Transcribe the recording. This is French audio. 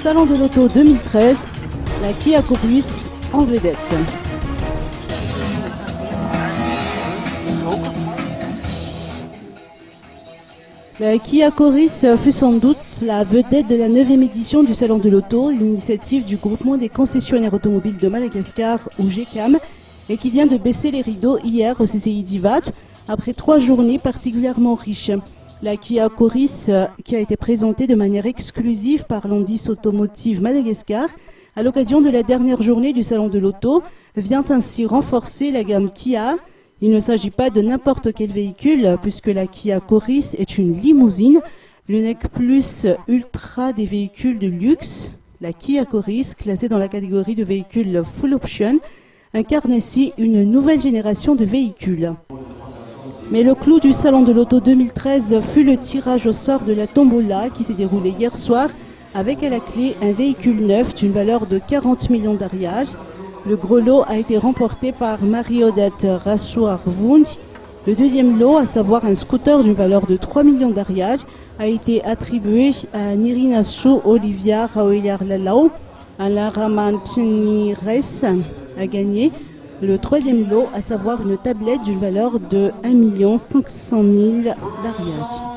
Salon de l'Auto 2013, la Kia Corus en vedette. La Kia Corus fut sans doute la vedette de la 9e édition du Salon de l'Auto, l'initiative du groupement des concessionnaires automobiles de Madagascar ou GECAM, et qui vient de baisser les rideaux hier au CCI d'Ivat après 3 journées particulièrement riches. La Kia Corus, qui a été présentée de manière exclusive par l'Indice Automotive Madagascar à l'occasion de la dernière journée du Salon de l'Auto, vient ainsi renforcer la gamme Kia. Il ne s'agit pas de n'importe quel véhicule, puisque la Kia Corus est une limousine, le nec plus ultra des véhicules de luxe. La Kia Corus, classée dans la catégorie de véhicules full option, incarne ainsi une nouvelle génération de véhicules. Mais le clou du Salon de l'Auto 2013 fut le tirage au sort de la tombola qui s'est déroulé hier soir avec à la clé un véhicule neuf d'une valeur de 40 millions d'ariage. Le gros lot a été remporté par Marie-Odette Rassoir-Wund. Le deuxième lot, à savoir un scooter d'une valeur de 3 millions d'ariage, a été attribué à Nirinasu Olivia Raoyar-Lalau. Alain Ramantini-Res a gagné le troisième lot, à savoir une tablette d'une valeur de 1 500 000 d'ariage.